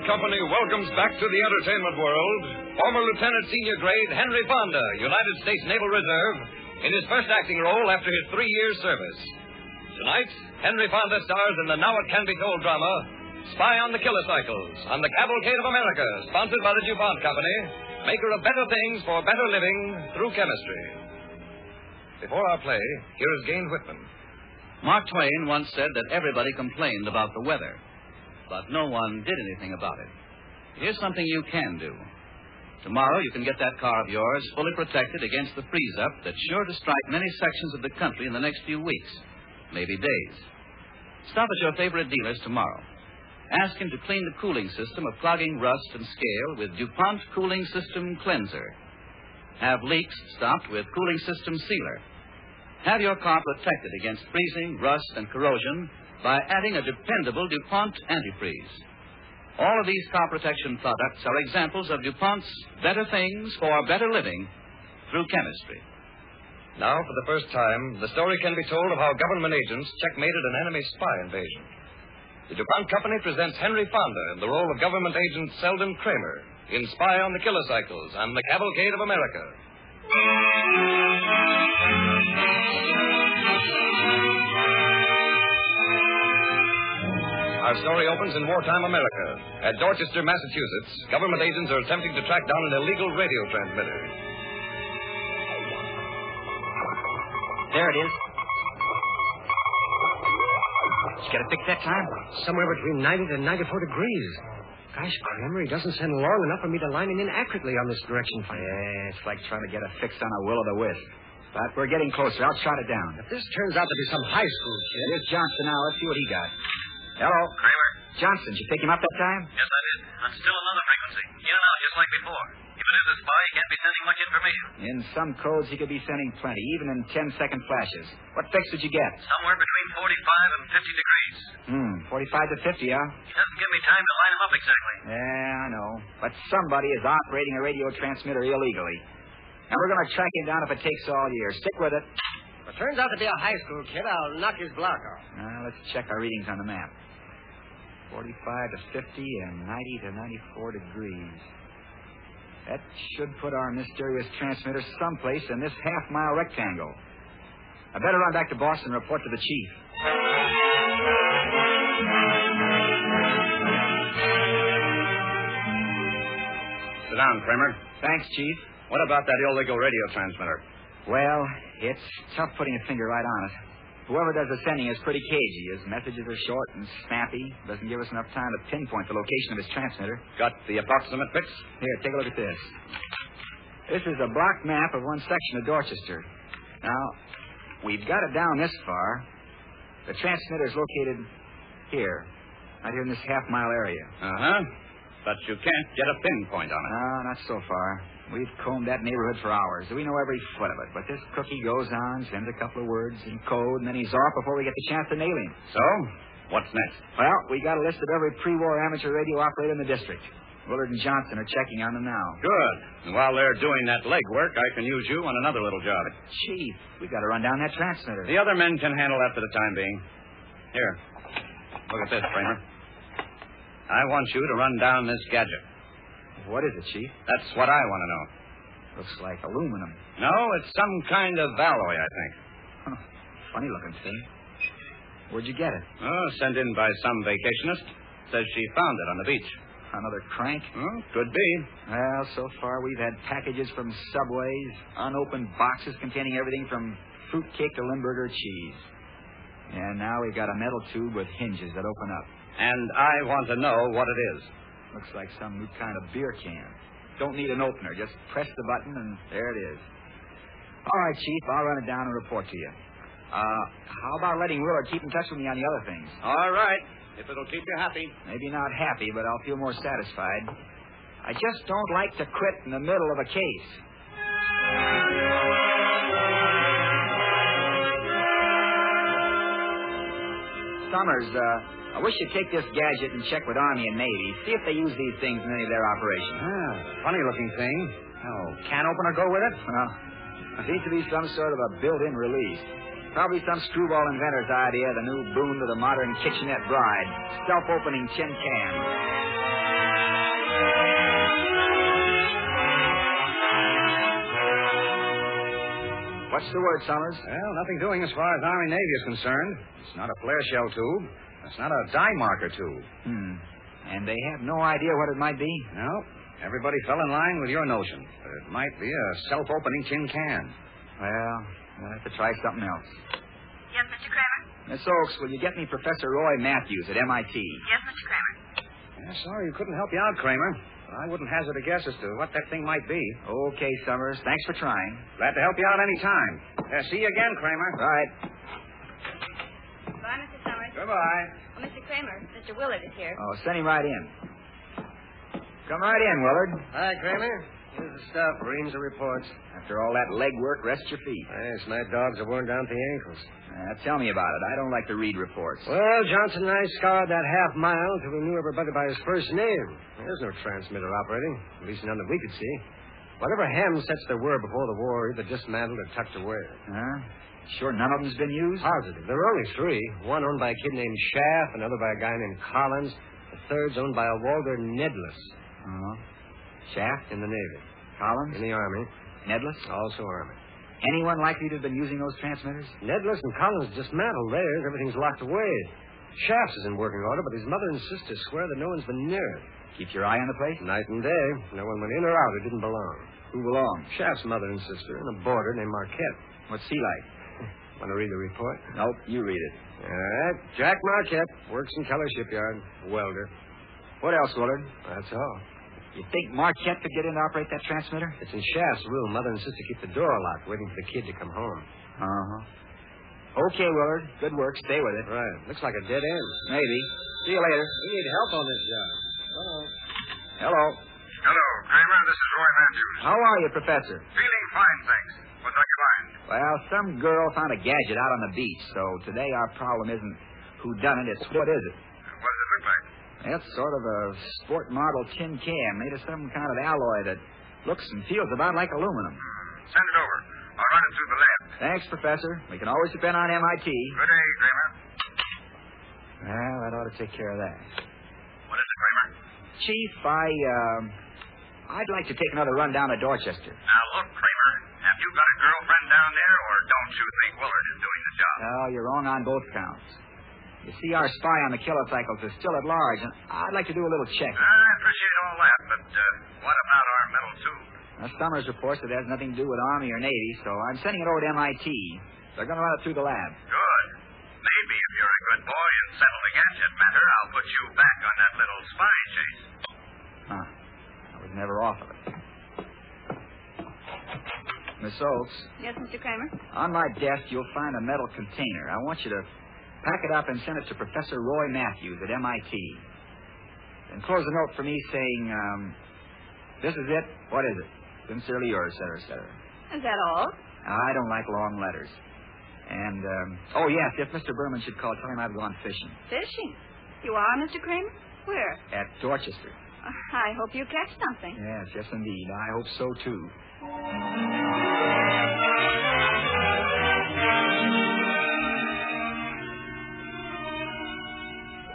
Company welcomes back to the entertainment world former Lieutenant Senior Grade Henry Fonda, United States Naval Reserve, in his first acting role after his 3 years' service. Tonight, Henry Fonda stars in the Now It Can Be Told drama, Spy on the Kilocycles, on the Cavalcade of America, sponsored by the DuPont Company, maker of better things for better living through chemistry. Before our play, here is Gain Whitman. Mark Twain once said that everybody complained about the weather, but no one did anything about it. Here's something you can do. Tomorrow you can get that car of yours fully protected against the freeze-up that's sure to strike many sections of the country in the next few weeks, maybe days. Stop at your favorite dealer's tomorrow. Ask him to clean the cooling system of clogging rust and scale with DuPont Cooling System Cleanser. Have leaks stopped with Cooling System Sealer. Have your car protected against freezing, rust, and corrosion by adding a dependable DuPont antifreeze. All of these car protection products are examples of DuPont's better things for better living through chemistry. Now, for the first time, the story can be told of how government agents checkmated an enemy spy invasion. The DuPont Company presents Henry Fonda in the role of government agent Selden Kramer in Spy on the Kilocycles and the Cavalcade of America. Our story opens in wartime America. At Dorchester, Massachusetts, government agents are attempting to track down an illegal radio transmitter. There it is. Did you get it fixed that time? Somewhere between 90 and 94 degrees. Gosh, Kramer, he doesn't send long enough for me to line him in accurately on this direction finder. Yeah, it's like trying to get a fix on a will-o'-the-wisp. But we're getting closer. I'll trot it down. If this turns out to be some high school kid... Here's Johnson now. Let's see what he got. Hello. Kramer. Johnson, did you pick him up that time? Yes, I did. On still another frequency. In and out, just like before. If it is a spy, he can't be sending much information. In some codes, he could be sending plenty, even in 10-second flashes. What fix did you get? Somewhere between 45 and 50 degrees. 45 to 50, huh? He doesn't give me time to line him up exactly. Yeah, I know. But somebody is operating a radio transmitter illegally. And we're going to track him down if it takes all year. Stick with it. If it turns out to be a high school kid, I'll knock his block off. Let's check our readings on the map. 45 to 50 and 90 to 94 degrees. That should put our mysterious transmitter someplace in this half-mile rectangle. I better run back to Boston and report to the chief. Sit down, Kramer. Thanks, Chief. What about that illegal radio transmitter? Well, it's tough putting a finger right on it. Whoever does the sending is pretty cagey. His messages are short and snappy. Doesn't give us enough time to pinpoint the location of his transmitter. Got the approximate fix? Here, take a look at this. This is a block map of one section of Dorchester. Now, we've got it down this far. The transmitter is located here, right here in this half-mile area. Uh-huh. But you can't get a pinpoint on it. No, not so far. We've combed that neighborhood for hours. We know every foot of it. But this cookie goes on, sends a couple of words in code, and then he's off before we get the chance to nail him. So, what's next? Well, we got a list of every pre-war amateur radio operator in the district. Willard and Johnson are checking on them now. Good. And while they're doing that legwork, I can use you on another little job. Chief, we got to run down that transmitter. The other men can handle that for the time being. Here, look at this, Kramer. I want you to run down this gadget. What is it, Chief? That's what I want to know. Looks like aluminum. No, it's some kind of alloy, I think. Huh. Funny-looking thing. Where'd you get it? Oh, sent in by some vacationist. Says she found it on the beach. Another crank? Could be. Well, so far we've had packages from Subways, unopened boxes containing everything from fruitcake to Limburger cheese. And now we've got a metal tube with hinges that open up. And I want to know what it is. Looks like some new kind of beer can. Don't need an opener. Just press the button, and there it is. All right, Chief. I'll run it down and report to you. How about letting Willard keep in touch with me on the other things? All right. If it'll keep you happy. Maybe not happy, but I'll feel more satisfied. I just don't like to quit in the middle of a case. Summers, I wish you'd take this gadget and check with Army and Navy. See if they use these things in any of their operations. Funny-looking thing. Oh, can opener go with it? Well, it seems to be some sort of a built-in release. Probably some screwball inventor's idea, the new boon to the modern kitchenette bride. Self-opening tin can. What's the word, Summers? Well, nothing doing as far as Army Navy is concerned. It's not a flare shell tube. It's not a dye marker tube. And they have no idea what it might be? No. Everybody fell in line with your notion. That it might be a self-opening tin can. Well, we'll have to try something else. Yes, Mr. Kramer? Miss Oakes, will you get me Professor Roy Matthews at MIT? Yes, Mr. Kramer. Yeah, sorry you couldn't help you out, Kramer. I wouldn't hazard a guess as to what that thing might be. Okay, Summers. Thanks for trying. Glad to help you out any time. See you again, Kramer. Right. Bye, Mr. Summers. Goodbye. Oh, Mr. Kramer, Mr. Willard is here. Oh, send him right in. Come right in, Willard. Hi, Kramer. Here's the stuff. Reams of reports. After all that leg work, rest your feet. Yes, my dogs are worn down to the ankles. Tell me about it. I don't like to read reports. Well, Johnson and I scoured that half mile till we knew everybody by his first name. There's no transmitter operating, at least none that we could see. Whatever ham sets there were before the war, either dismantled or tucked away. Huh? Sure none of them's been used? Positive. There are only three. One owned by a kid named Schaff, another by a guy named Collins. The third's owned by a Walter Nedless. Uh-huh. Shaft? In the Navy. Collins? In the Army. Nedless? Also Army. Anyone likely to have been using those transmitters? Nedless and Collins dismantled theirs. Everything's locked away. Schaff's is in working order, but his mother and sister swear that no one's been near it. Keep your eye on the place? Night and day. No one went in or out who didn't belong. Who belonged? Schaff's mother and sister and a boarder named Marquette. What's he like? Want to read the report? Nope, you read it. All right. Jack Marquette works in Keller Shipyard. Welder. What else, Willard? That's all. You think Marquette could get in to operate that transmitter? It's in Schaff's room. Mother and sister keep the door locked, waiting for the kid to come home. Uh-huh. Okay, Willard. Good work. Stay with it. Right. Looks like a dead end. Maybe. See you later. We need help on this job. Hello. Hello, Kramer. This is Roy Matthews. How are you, Professor? Feeling fine, thanks. What's on your mind? Well, some girl found a gadget out on the beach, so today our problem isn't who done it, it's what is it? What does it look like? It's sort of a sport model tin can made of some kind of alloy that looks and feels about like aluminum. Send it over. I'll run it through the lab. Thanks, Professor. We can always depend on MIT. Good day, Kramer. Well, that ought to take care of that. What is it, Kramer? Chief, I'd like to take another run down to Dorchester. Now, look, Kramer. Have you got a girlfriend down there, or don't you think Willard is doing the job? No, you're wrong on both counts. You see, our spy on the Kilocycles is still at large, and I'd like to do a little checking. I appreciate all that, but what about our metal tube? Now, Summers reports it has nothing to do with Army or Navy, so I'm sending it over to MIT. They're going to run it through the lab. Good. Maybe if you're a good boy and settle the gadget matter, I'll put you back on that little spy chase. Huh. I was never off of it. Miss Oakes. Yes, Mr. Kramer? On my desk, you'll find a metal container. I want you to pack it up and send it to Professor Roy Matthews at MIT. And close a note for me saying, this is it. What is it? Sincerely yours, et cetera, et cetera. Is that all? I don't like long letters. And, oh, yes, if Mr. Berman should call, tell him I've gone fishing. Fishing? You are, Mr. Kramer? Where? At Dorchester. I hope you catch something. Yes, yes, indeed. I hope so, too.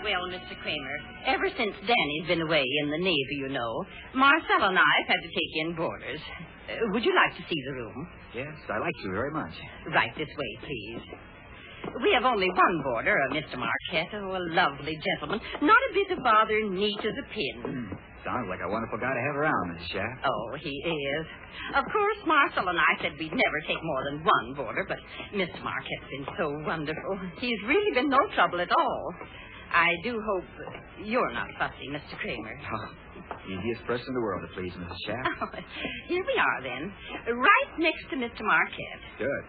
Well, Mr. Kramer, ever since Danny's been away in the Navy, you know, Marcel and I've had to take in boarders. Would you like to see the room? Yes, I like you very much. Right this way, please. We have only one boarder, a Mr. Marquette, a lovely gentleman. Not a bit of bother, neat as a pin. Sounds like a wonderful guy to have around, Mrs. Schaff. Oh, he is. Of course, Marcel and I said we'd never take more than one boarder, but Mr. Marquette's been so wonderful. He's really been no trouble at all. I do hope you're not fussy, Mr. Kramer. Oh, easiest person in the world to please, Mrs. Schaff. Oh, here we are, then. Right next to Mr. Marquette. Good.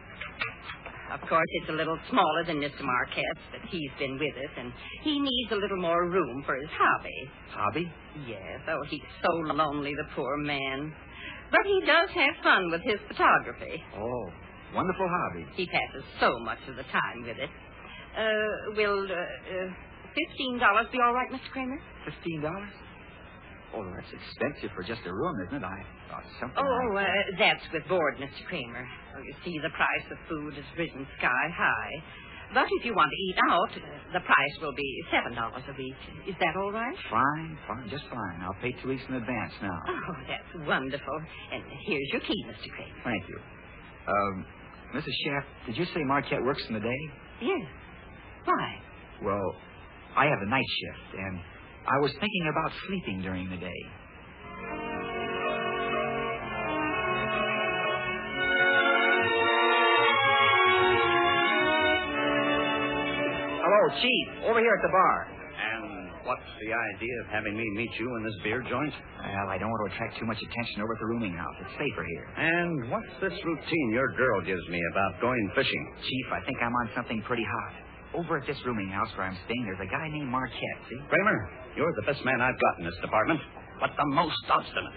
Of course, it's a little smaller than Mr. Marquette's, but he's been with us, and he needs a little more room for his hobby. Hobby? Yes. Oh, he's so lonely, the poor man. But he does have fun with his photography. Oh, wonderful hobby. He passes so much of the time with it. Will $15 be all right, Mr. Kramer? $15? Oh, that's expensive for just a room, isn't it? I thought something that's with board, Mr. Kramer. Oh, you see, the price of food has risen sky high. But if you want to eat out, the price will be $7 a week. Is that all right? Fine, just fine. I'll pay 2 weeks in advance now. Oh, that's wonderful. And here's your key, Mr. Kramer. Thank you. Mrs. Schaff, did you say Marquette works in the day? Yes. Why? Well, I have the night shift, and I was thinking about sleeping during the day. Hello, Chief. Over here at the bar. And what's the idea of having me meet you in this beer joint? Well, I don't want to attract too much attention over at the rooming house. It's safer here. And what's this routine your girl gives me about going fishing? Chief, I think I'm on something pretty hot. Over at this rooming house where I'm staying, there's a guy named Marquette, see? Kramer, you're the best man I've got in this department, but the most obstinate.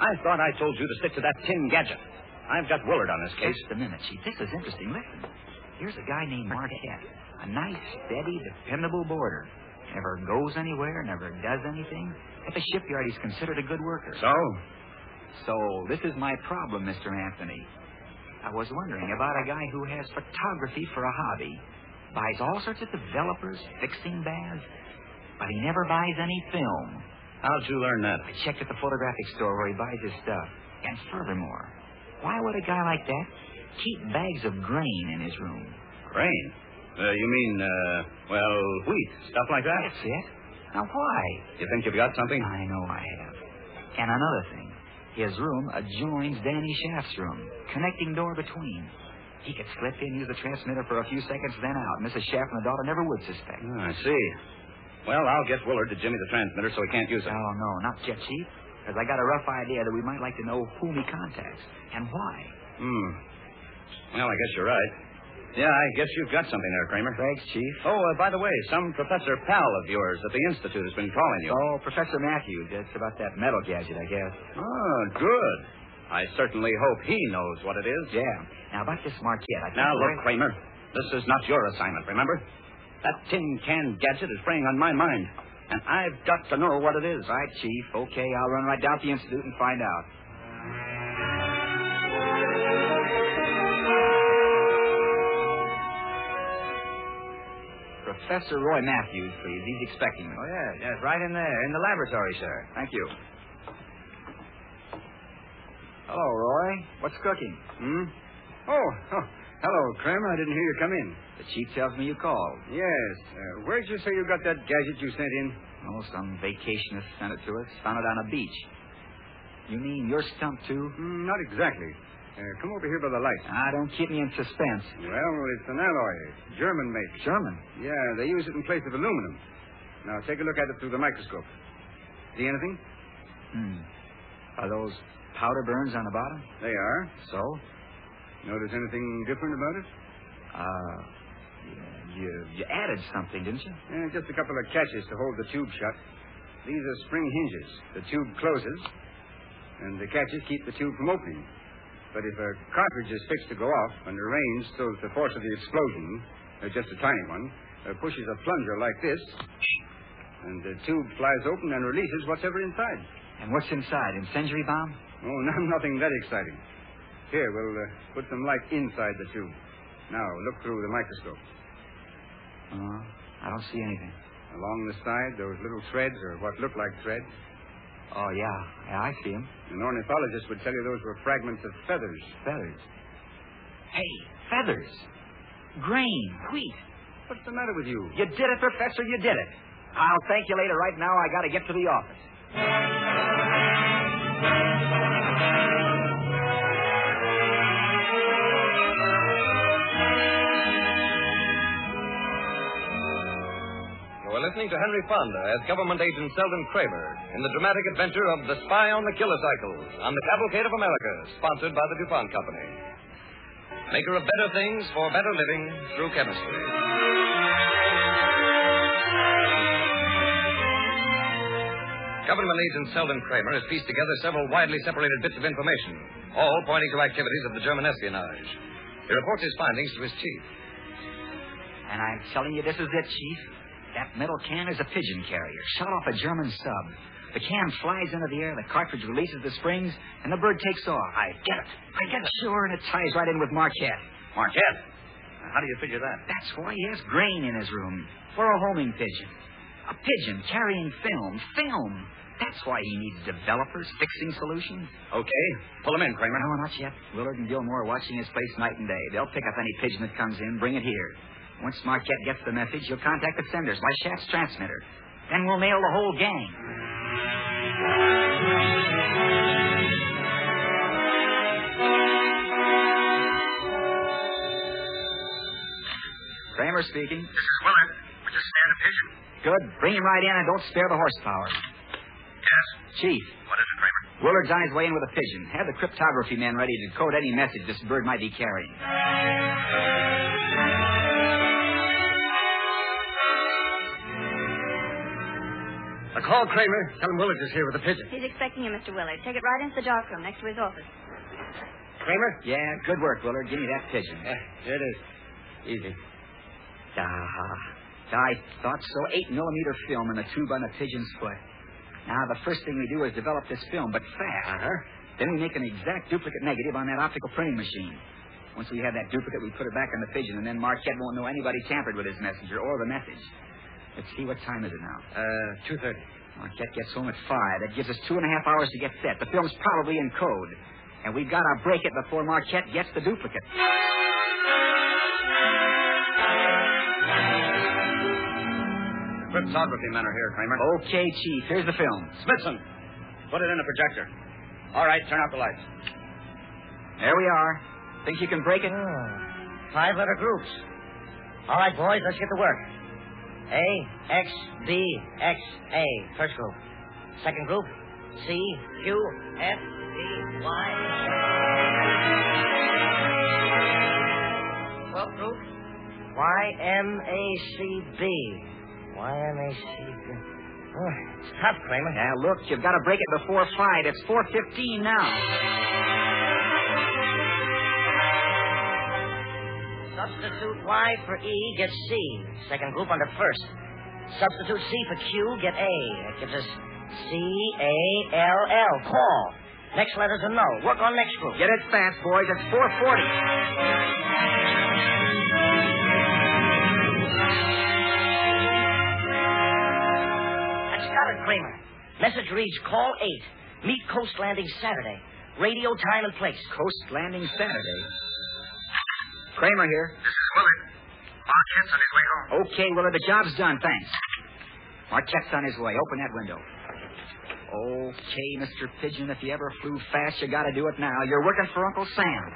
I thought I told you to stick to that tin gadget. I've got Willard on this case. Just a minute, Chief. This is interesting. Listen. Here's a guy named Marquette. A nice, steady, dependable boarder. Never goes anywhere, never does anything. At the shipyard, he's considered a good worker. So, this is my problem, Mr. Anthony. I was wondering about a guy who has photography for a hobby. Buys all sorts of developers, fixing baths, but he never buys any film. How'd you learn that? I checked at the photographic store where he buys his stuff. And furthermore, why would a guy like that keep bags of grain in his room? Grain? You mean, wheat, stuff like that? That's it. Now, why? You think you've got something? I know I have. And another thing. His room adjoins Danny Schaff's room, connecting door between. He could slip in, use the transmitter for a few seconds, then out. Mrs. Schaff and the daughter never would suspect. Oh, I see. Well, I'll get Willard to jimmy the transmitter so he can't use it. Oh, no, not yet, Chief. Because I got a rough idea that we might like to know whom he contacts and why. Well, I guess you're right. Yeah, I guess you've got something there, Kramer. Thanks, Chief. Oh, by the way, some professor pal of yours at the Institute has been calling you. Oh, Professor Matthews. It's about that metal gadget, I guess. Oh, good. I certainly hope he knows what it is. Yeah. Now, about this Marquette, I think... Now, look, Kramer, this is not your assignment, remember? That tin can gadget is preying on my mind, and I've got to know what it is. Right, Chief. Okay, I'll run right down to the Institute and find out. Professor Roy Matthews, please. He's expecting me. Oh, yes, right in there, in the laboratory, sir. Thank you. Hello, Roy. What's cooking? Oh, hello, Kramer. I didn't hear you come in. The chief tells me you called. Yes. Where'd you say you got that gadget you sent in? Oh, some vacationist sent it to us. Found it on a beach. You mean you're stumped, too? Not exactly. Come over here by the light. Don't keep me in suspense. Well, it's an alloy. German make. German? Yeah, they use it in place of aluminum. Now, take a look at it through the microscope. See anything? Are those powder burns on the bottom? They are. So? Notice anything different about it? You added something, didn't you? Just a couple of catches to hold the tube shut. These are spring hinges. The tube closes, and the catches keep the tube from opening. But if a cartridge is fixed to go off and arranged so that the force of the explosion, just a tiny one, pushes a plunger like this, and the tube flies open and releases whatever inside. And what's inside? Incendiary bomb? Oh, nothing that exciting. Here, we'll put some light inside the tube. Now, look through the microscope. I don't see anything. Along the side, those little threads, or what look like threads. Oh, yeah. I see them. An ornithologist would tell you those were fragments of feathers. Feathers? Hey, feathers. Grain, wheat. What's the matter with you? You did it, Professor, you did it. I'll thank you later. Right now, I got to get to the office. We're listening to Henry Fonda as government agent Selden Kramer in the dramatic adventure of The Spy on the Kilocycles on the Cavalcade of America, sponsored by the DuPont Company. Maker of better things for better living through chemistry. Government agent Selden Kramer has pieced together several widely separated bits of information, all pointing to activities of the German espionage. He reports his findings to his chief. And I'm telling you, this is it, Chief. That metal can is a pigeon carrier, shot off a German sub. The can flies into the air, the cartridge releases the springs, and the bird takes off. I get it. Sure, and it ties right in with Marquette. Marquette? How do you figure that? That's why he has grain in his room, for a homing pigeon. A pigeon carrying film. Film! That's why he needs developers fixing solutions. Okay. Pull him in, Kramer. No, not yet. Willard and Gilmore are watching his place night and day. They'll pick up any pigeon that comes in, bring it here. Once Marquette gets the message, he'll contact the senders by Schatz's transmitter. Then we'll nail the whole gang. Kramer speaking. This is Willard. We just stand a pigeon. Good. Bring him right in and don't spare the horsepower. Yes? Chief, What is it, Kramer? Willard's on his way in with a pigeon. Have the cryptography men ready to decode any message this bird might be carrying. Call Kramer. Tell him Willard is here with a pigeon. He's expecting you, Mr. Willard. Take it right into the darkroom next to his office. Kramer? Yeah, good work, Willard. Give me that pigeon. Here it is. Easy. I thought so. 8mm film in the tube on the pigeon's foot. Now, the first thing we do is develop this film, but fast. Uh-huh. Then we make an exact duplicate negative on that optical printing machine. Once we have that duplicate, we put it back on the pigeon, and then Marquette won't know anybody tampered with his messenger or the message. Let's see, what time is it now? 2:30. Marquette gets home at 5. That gives us 2.5 hours to get set. The film's probably in code. And we've got to break it before Marquette gets the duplicate. Cryptography men are here, Kramer. Okay, Chief. Here's the film. Smithson, put it in a projector. All right, turn out the lights. There we are. Think you can break it? 5-letter groups. All right, boys, let's get to work. A, X, B, X, A. First group. Second group. C, Q, F, D, Y. 12th group. Y, M, A, C, B. Y, M, A, C, B. Oh, it's tough, Kramer. Yeah, look, you've got to break it before 5. It's 4:15 now. Substitute Y for E, get C. Second group under first. Substitute C for Q, get A. That gives us C-A-L-L. Call. Next letter's a no. Work on next group. Get it fast, boys. It's 4:40. That's got it, Kramer. Message reads, call 8. Meet Coast Landing Saturday. Radio, time, and place. Coast Landing Saturday. Kramer here. This is Willard. Marquette's on his way home. Okay, Willard, the job's done. Thanks. Marquette's on his way. Open that window. Okay, Mr. Pigeon, if you ever flew fast, you got to do it now. You're working for Uncle Sam.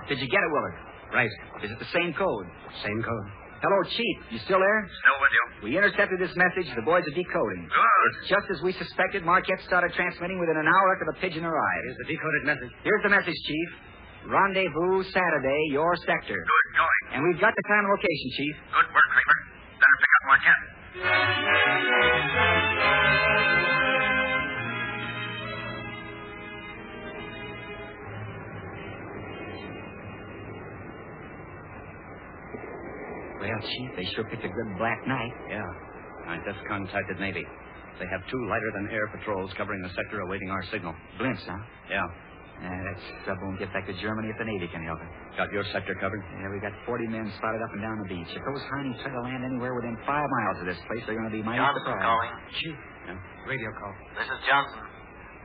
Did you get it, Willard? Right. Is it the same code? Same code. Hello, Chief. You still there? Still with you. We intercepted this message. The boys are decoding. Good. It's just as we suspected. Marquette started transmitting within an hour after the pigeon arrived. Here's the decoded message. Here's the message, Chief. Rendezvous Saturday, your sector. Good going. And we've got the time and location, Chief. Good work, Kramer. Better pick up Marquette. Well, Chief, they sure picked a good black night. Yeah. I just contacted Navy. They have 2 lighter-than-air patrols covering the sector awaiting our signal. Blimps, huh? Yeah. That sub won't get back to Germany if the Navy can help it. Got your sector covered? Yeah, we got 40 men spotted up and down the beach. If those Heinies try to land anywhere within 5 miles of this place, they're going to be mighty Johnson surprised. calling. Chief. Yeah. Radio call. This is Johnson.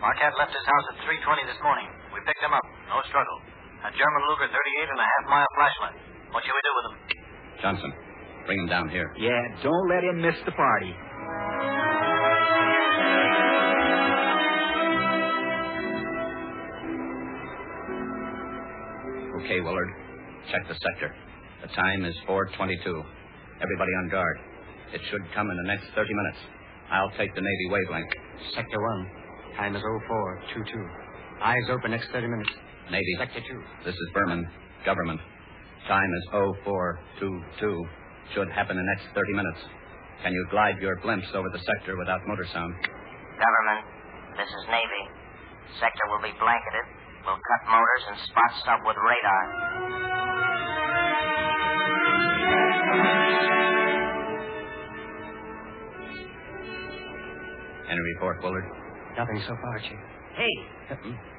Marquette left his house at 3:20 this morning. We picked him up. No struggle. A German Luger 38.5-mile flashlight. What shall we do with him? Johnson, bring him down here. Yeah, don't let him miss the party. Okay, Willard. Check the sector. The time is 4:22. Everybody on guard. It should come in the next 30 minutes. I'll take the Navy wavelength. Sector 1. Time is 04:22. Eyes open next 30 minutes. Navy. Sector 2. This is Berman. Government. Time is 04:22. Should happen in the next 30 minutes. Can you glide your blimps over the sector without motor sound? Government. This is Navy. Sector will be blanketed. We'll cut motors and spot stub with radar. Any report, Willard? Nothing so far, Chief. Hey,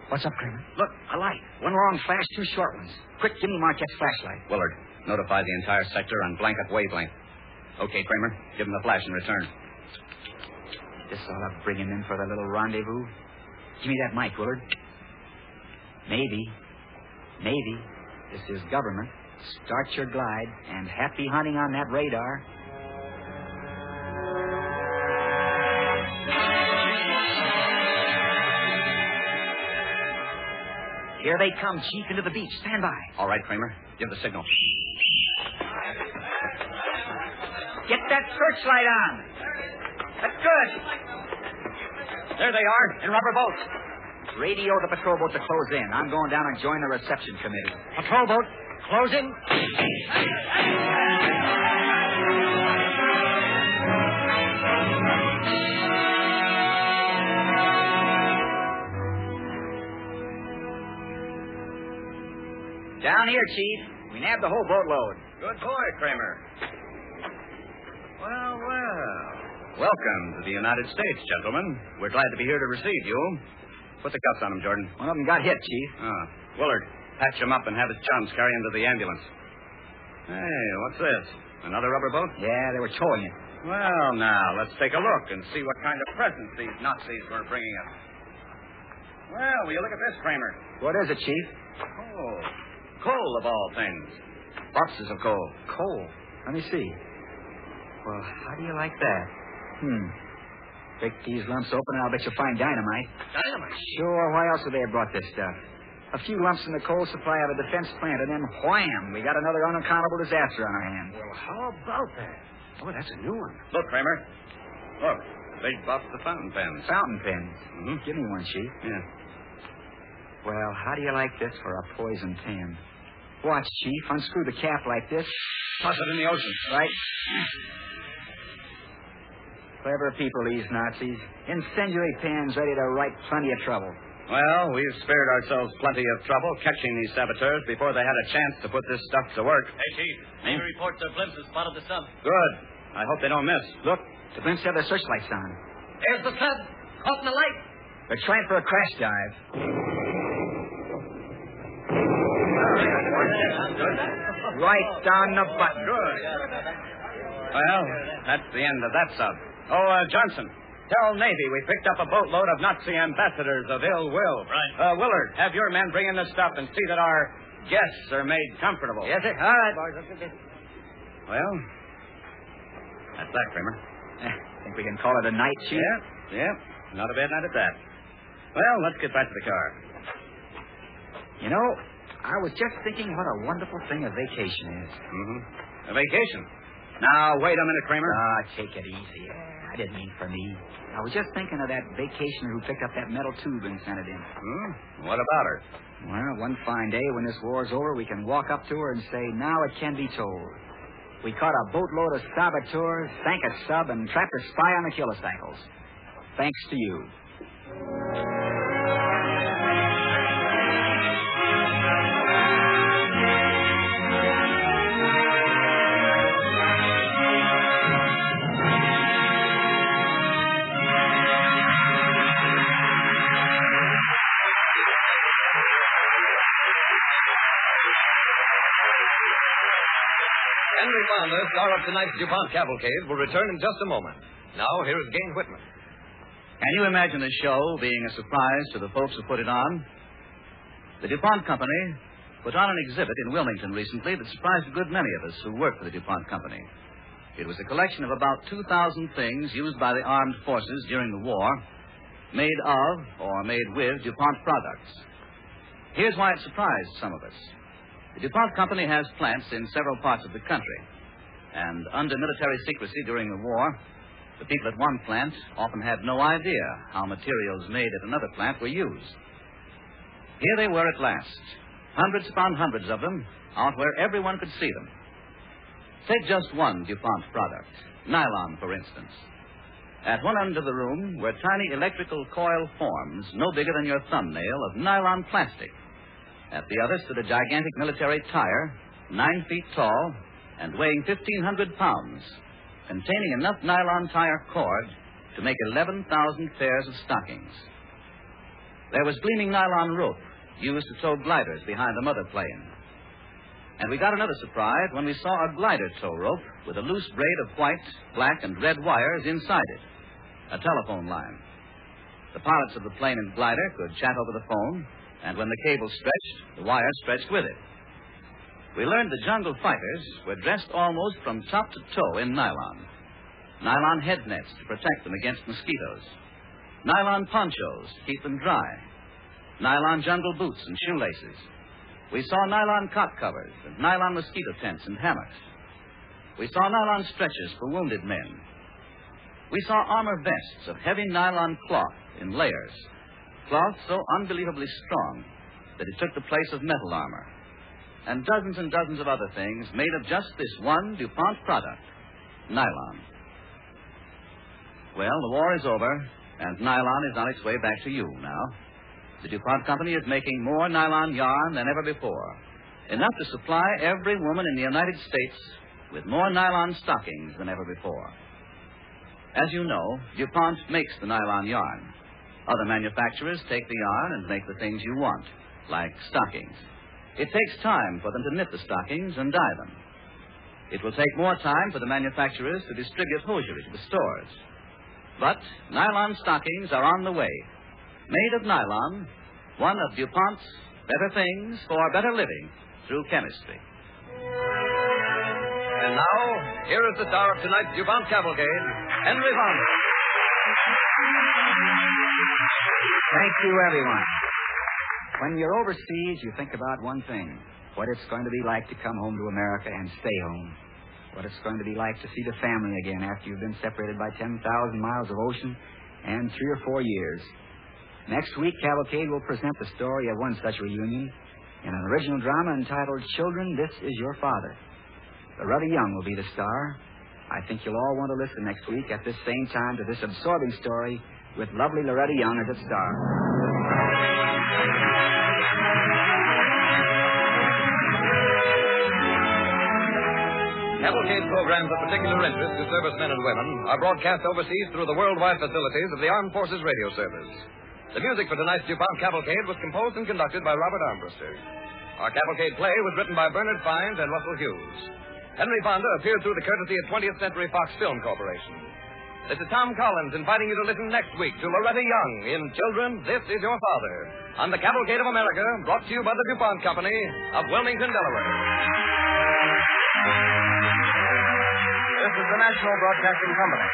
What's up, Kramer? Look, a light. One long flash, two short ones. Quick, give me Marquette's flashlight. Willard, notify the entire sector on blanket wavelength. Okay, Kramer. Give him the flash in return. This ought to bring him in for the little rendezvous. Give me that mic, Willard. Maybe. This is government. Start your glide, and happy hunting on that radar. Here they come, Chief, into the beach. Stand by. All right, Kramer. Give the signal. Get that searchlight on. That's good. There they are, in rubber boats. Radio the patrol boat to close in. I'm going down and join the reception committee. Patrol boat, closing. Down here, Chief. We nabbed the whole boatload. Good boy, Kramer. Well. Welcome to the United States, gentlemen. We're glad to be here to receive you. Put the cuffs on him, Jordan. One of them got hit, Chief. Willard, patch him up and have his chums carry him to the ambulance. Hey, what's this? Another rubber boat? Yeah, they were towing it. Well, now, let's take a look and see what kind of presents these Nazis were bringing us. Well, will you look at this, Kramer? What is it, Chief? Coal, of all things. Boxes of coal. Coal? Let me see. Well, how do you like that? Break these lumps open and I'll bet you'll find dynamite. Dynamite? Sure, why else would they have brought this stuff? A few lumps in the coal supply of a defense plant, and then wham, we got another unaccountable disaster on our hands. Well, how about that? Oh, that's a new one. Look, Kramer. Look, the big box of fountain pens. Fountain pens? Mm-hmm. Give me one, Chief. Yeah. Well, how do you like this for a poison pen? Watch, Chief. Unscrew the cap like this. Toss it in the ocean. Right. Clever people, these Nazis. Incendiary pens ready to write plenty of trouble. Well, we've spared ourselves plenty of trouble catching these saboteurs before they had a chance to put this stuff to work. Hey, Chief. Navy reports their blimps have spotted the sun. Good. I hope they don't miss. Look, the blimps have their searchlights on. There's the sun. Caught in the light. They're trying for a crash dive. Right down the button. Good. Well, that's the end of that sub. Johnson, tell Navy we picked up a boatload of Nazi ambassadors of ill will. Right. Willard, have your men bring in the stuff and see that our guests are made comfortable. Yes, sir. All right, boys. Well, that's that, Kramer. Think we can call it a night, Chief? Yeah. Not a bad night at that. Well, let's get back to the car. You know, I was just thinking what a wonderful thing a vacation is. Mm-hmm. A vacation? Now, wait a minute, Kramer. Take it easy. I didn't mean for me. I was just thinking of that vacationer who picked up that metal tube and sent it in. What about her? Well, one fine day when this war's over, we can walk up to her and say, now it can be told. We caught a boatload of saboteurs, sank a sub, and trapped a spy on the Kilocycles. Thanks to you. Henry Fonda, star of tonight's DuPont Cavalcade, will return in just a moment. Now, here is Gaines Whitman. Can you imagine the show being a surprise to the folks who put it on? The DuPont Company put on an exhibit in Wilmington recently that surprised a good many of us who work for the DuPont Company. It was a collection of about 2,000 things used by the armed forces during the war, made of or made with DuPont products. Here's why it surprised some of us. The DuPont Company has plants in several parts of the country, and under military secrecy during the war, the people at one plant often had no idea how materials made at another plant were used. Here they were at last, hundreds upon hundreds of them, out where everyone could see them. Take just one DuPont product, nylon, for instance. At one end of the room were tiny electrical coil forms no bigger than your thumbnail of nylon plastic. At the other stood a gigantic military tire, 9 feet tall and weighing 1,500 pounds, containing enough nylon tire cord to make 11,000 pairs of stockings. There was gleaming nylon rope used to tow gliders behind the mother plane. And we got another surprise when we saw a glider tow rope with a loose braid of white, black, and red wires inside it. A telephone line. The pilots of the plane and glider could chat over the phone, and when the cable stretched, the wire stretched with it. We learned the jungle fighters were dressed almost from top to toe in nylon. Nylon head nets to protect them against mosquitoes. Nylon ponchos to keep them dry. Nylon jungle boots and shoelaces. We saw nylon cot covers and nylon mosquito tents and hammocks. We saw nylon stretchers for wounded men. We saw armor vests of heavy nylon cloth in layers, cloth so unbelievably strong that it took the place of metal armor, and dozens of other things made of just this one DuPont product, nylon. Well, the war is over, and nylon is on its way back to you now. The DuPont Company is making more nylon yarn than ever before, enough to supply every woman in the United States with more nylon stockings than ever before. As you know, DuPont makes the nylon yarn. Other manufacturers take the yarn and make the things you want, like stockings. It takes time for them to knit the stockings and dye them. It will take more time for the manufacturers to distribute hosiery to the stores. But nylon stockings are on the way. Made of nylon, one of DuPont's better things for better living through chemistry. And now, here is the star of tonight's DuPont Cavalcade, Henry Fonda. Thank you, everyone. When you're overseas, you think about one thing: what it's going to be like to come home to America and stay home. What it's going to be like to see the family again after you've been separated by 10,000 miles of ocean and 3 or 4 years. Next week, Cavalcade will present the story of one such reunion in an original drama entitled Children, This Is Your Father. Loretta Young will be the star. I think you'll all want to listen next week at this same time to this absorbing story with lovely Loretta Young as its star. Cavalcade programs of particular interest to servicemen and women are broadcast overseas through the worldwide facilities of the Armed Forces Radio Service. The music for tonight's DuPont Cavalcade was composed and conducted by Robert Armbruster. Our Cavalcade play was written by Bernard Fines and Russell Hughes. Henry Fonda appeared through the courtesy of 20th Century Fox Film Corporation. This is Tom Collins inviting you to listen next week to Loretta Young in Children, This Is Your Father, on the Cavalcade of America, brought to you by the DuPont Company of Wilmington, Delaware. This is the National Broadcasting Company.